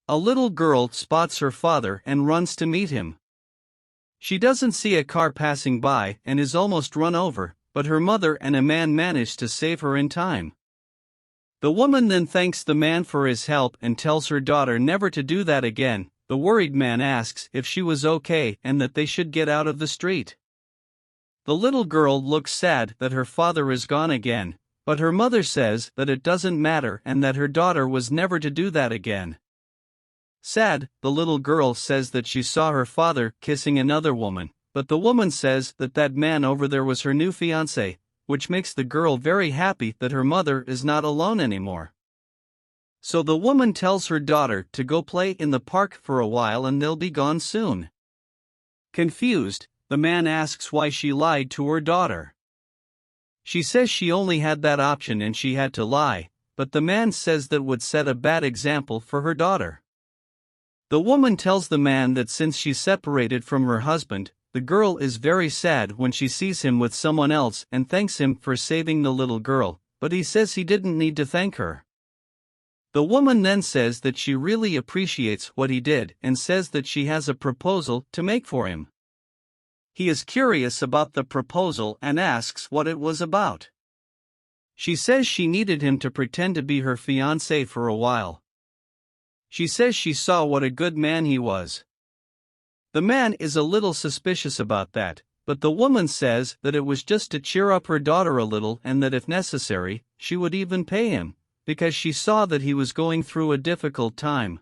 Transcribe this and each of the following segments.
A little girl spots her father and runs to meet him. She doesn't see a car passing by and is almost run over, but her mother and a man manage to save her in time. The woman then thanks the man for his help and tells her daughter never to do that again. The worried man asks if she was okay and that they should get out of the street. The little girl looks sad that her father is gone again, but her mother says that it doesn't matter and that her daughter was never to do that again. Sad, the little girl says that she saw her father kissing another woman, but the woman says that that man over there was her new fiancé, which makes the girl very happy that her mother is not alone anymore. So the woman tells her daughter to go play in the park for a while and they'll be gone soon. Confused, the man asks why she lied to her daughter. She says she only had that option and she had to lie, but the man says that would set a bad example for her daughter. The woman tells the man that since she's separated from her husband, the girl is very sad when she sees him with someone else and thanks him for saving the little girl, but he says he didn't need to thank her. The woman then says that she really appreciates what he did and says that she has a proposal to make for him. He is curious about the proposal and asks what it was about. She says she needed him to pretend to be her fiancé for a while. She says she saw what a good man he was. The man is a little suspicious about that, but the woman says that it was just to cheer up her daughter a little and that if necessary, she would even pay him, because she saw that he was going through a difficult time.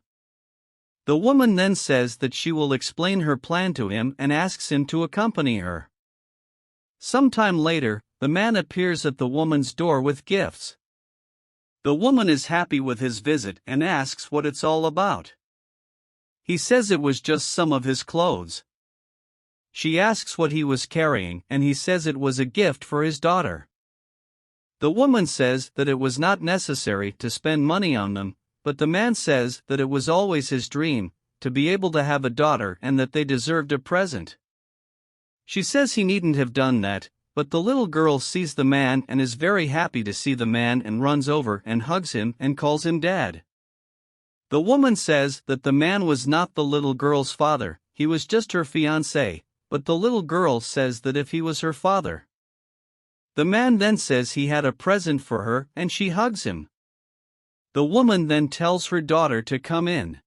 The woman then says that she will explain her plan to him and asks him to accompany her. Sometime later, the man appears at the woman's door with gifts. The woman is happy with his visit and asks what it's all about. He says it was just some of his clothes. She asks what he was carrying and he says it was a gift for his daughter. The woman says that it was not necessary to spend money on them, but the man says that it was always his dream to be able to have a daughter and that they deserved a present. She says he needn't have done that, but the little girl sees the man and is very happy to see the man and runs over and hugs him and calls him dad. The woman says that the man was not the little girl's father, he was just her fiancé, but the little girl says that if he was her father. The man then says he had a present for her and she hugs him. The woman then tells her daughter to come in.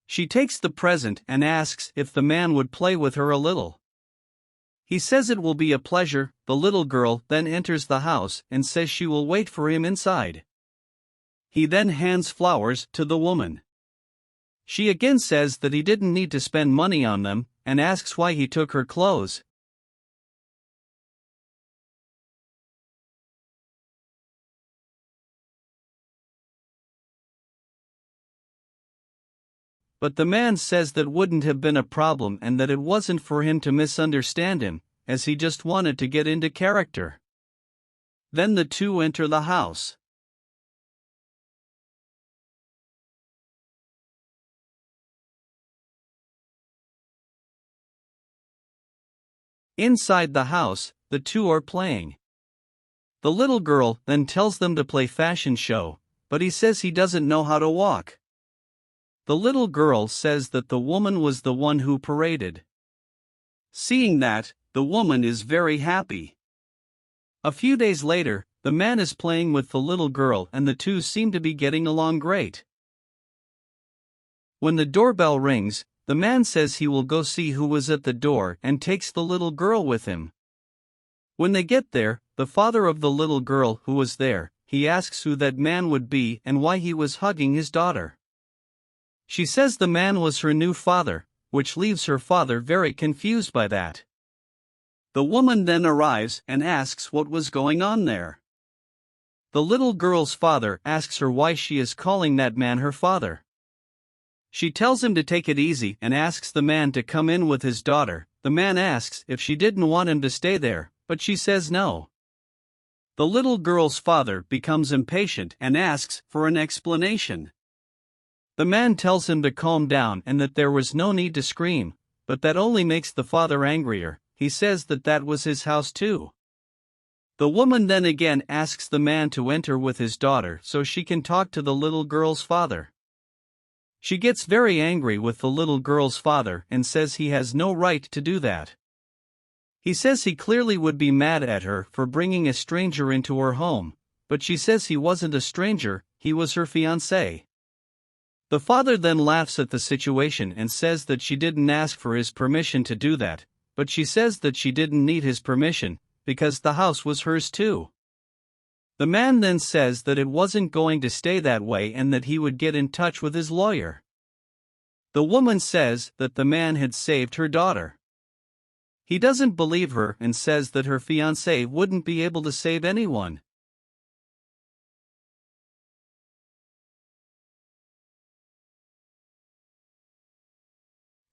She takes the present and asks if the man would play with her a little. He says it will be a pleasure. The little girl then enters the house and says she will wait for him inside. He then hands flowers to the woman. She again says that he didn't need to spend money on them and asks why he took her clothes. But the man says that wouldn't have been a problem and that it wasn't for him to misunderstand him, as he just wanted to get into character. Then the two enter the house. Inside the house, the two are playing. The little girl then tells them to play fashion show, but he says he doesn't know how to walk. The little girl says that the woman was the one who paraded. Seeing that, the woman is very happy. A few days later, the man is playing with the little girl and the two seem to be getting along great. When the doorbell rings, the man says he will go see who was at the door and takes the little girl with him. When they get there, the father of the little girl who was there, he asks who that man would be and why he was hugging his daughter. She says the man was her new father, which leaves her father very confused by that. The woman then arrives and asks what was going on there. The little girl's father asks her why she is calling that man her father. She tells him to take it easy and asks the man to come in with his daughter. The man asks if she didn't want him to stay there, but she says no. The little girl's father becomes impatient and asks for an explanation. The man tells him to calm down and that there was no need to scream, but that only makes the father angrier. He says that that was his house too. The woman then again asks the man to enter with his daughter so she can talk to the little girl's father. She gets very angry with the little girl's father and says he has no right to do that. He says he clearly would be mad at her for bringing a stranger into her home, but she says he wasn't a stranger, he was her fiancé. The father then laughs at the situation and says that she didn't ask for his permission to do that, but she says that she didn't need his permission, because the house was hers too. The man then says that it wasn't going to stay that way and that he would get in touch with his lawyer. The woman says that the man had saved her daughter. He doesn't believe her and says that her fiancé wouldn't be able to save anyone.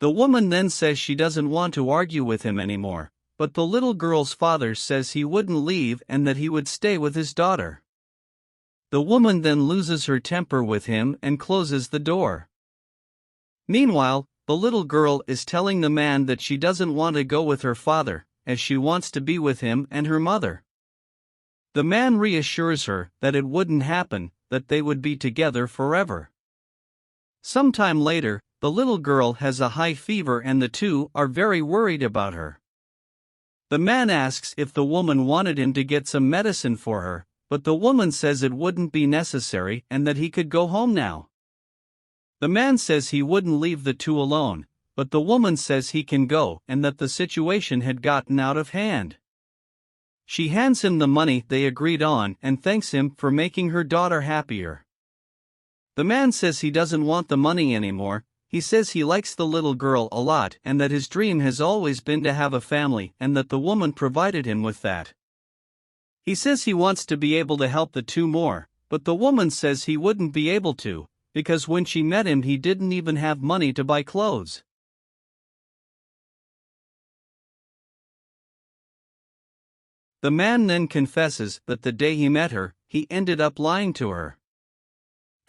The woman then says she doesn't want to argue with him anymore, but the little girl's father says he wouldn't leave and that he would stay with his daughter. The woman then loses her temper with him and closes the door. Meanwhile, the little girl is telling the man that she doesn't want to go with her father, as she wants to be with him and her mother. The man reassures her that it wouldn't happen, that they would be together forever. Sometime later, the little girl has a high fever and the two are very worried about her. The man asks if the woman wanted him to get some medicine for her, but the woman says it wouldn't be necessary and that he could go home now. The man says he wouldn't leave the two alone, but the woman says he can go and that the situation had gotten out of hand. She hands him the money they agreed on and thanks him for making her daughter happier. The man says he doesn't want the money anymore. He says he likes the little girl a lot and that his dream has always been to have a family and that the woman provided him with that. He says he wants to be able to help the two more, but the woman says he wouldn't be able to, because when she met him he didn't even have money to buy clothes. The man then confesses that the day he met her, he ended up lying to her.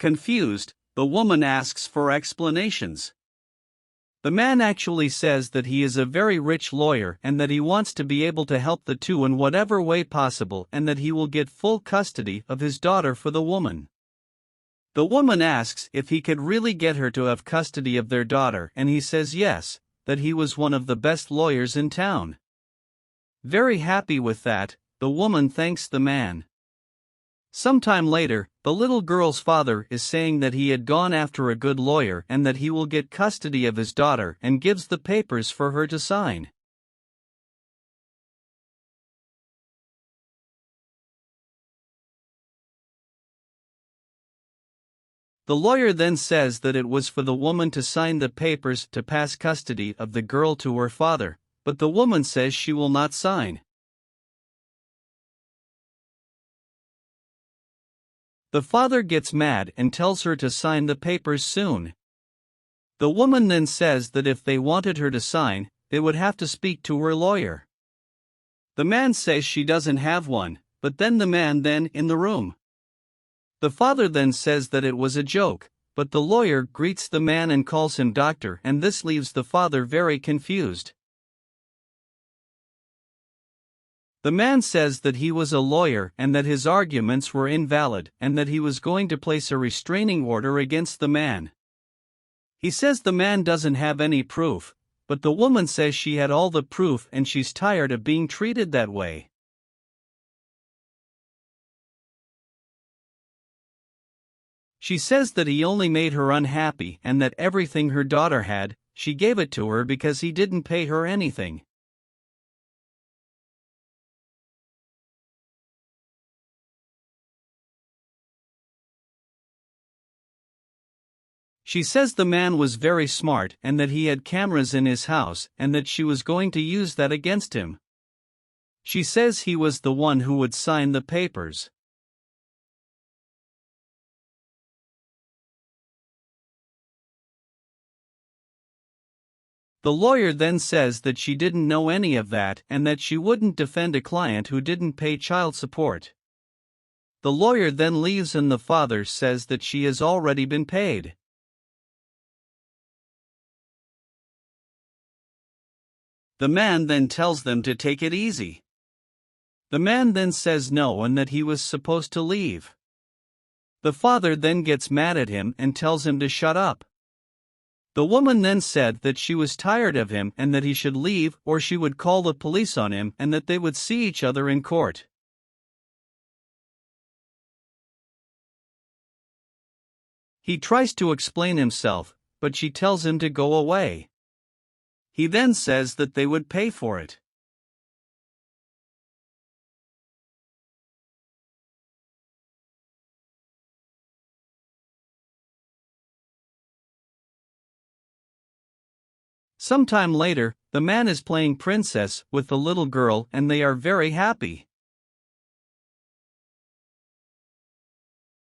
Confused, the woman asks for explanations. The man actually says that he is a very rich lawyer and that he wants to be able to help the two in whatever way possible and that he will get full custody of his daughter for the woman. The woman asks if he could really get her to have custody of their daughter and he says yes, that he was one of the best lawyers in town. Very happy with that, the woman thanks the man. Sometime later, the little girl's father is saying that he had gone after a good lawyer and that he will get custody of his daughter and gives the papers for her to sign. The lawyer then says that it was for the woman to sign the papers to pass custody of the girl to her father, but the woman says she will not sign. The father gets mad and tells her to sign the papers soon. The woman then says that if they wanted her to sign, they would have to speak to her lawyer. The man says she doesn't have one, but then the man then in the room. The father then says that it was a joke, but the lawyer greets the man and calls him doctor and this leaves the father very confused. The man says that he was a lawyer and that his arguments were invalid and that he was going to place a restraining order against the man. He says the man doesn't have any proof, but the woman says she had all the proof and she's tired of being treated that way. She says that he only made her unhappy and that everything her daughter had, she gave it to her because he didn't pay her anything. She says the man was very smart and that he had cameras in his house and that she was going to use that against him. She says he was the one who would sign the papers. The lawyer then says that she didn't know any of that and that she wouldn't defend a client who didn't pay child support. The lawyer then leaves and the father says that she has already been paid. The man then tells them to take it easy. The man then says no and that he was supposed to leave. The father then gets mad at him and tells him to shut up. The woman then said that she was tired of him and that he should leave or she would call the police on him and that they would see each other in court. He tries to explain himself, but she tells him to go away. He then says that they would pay for it. Sometime later, the man is playing princess with the little girl and they are very happy.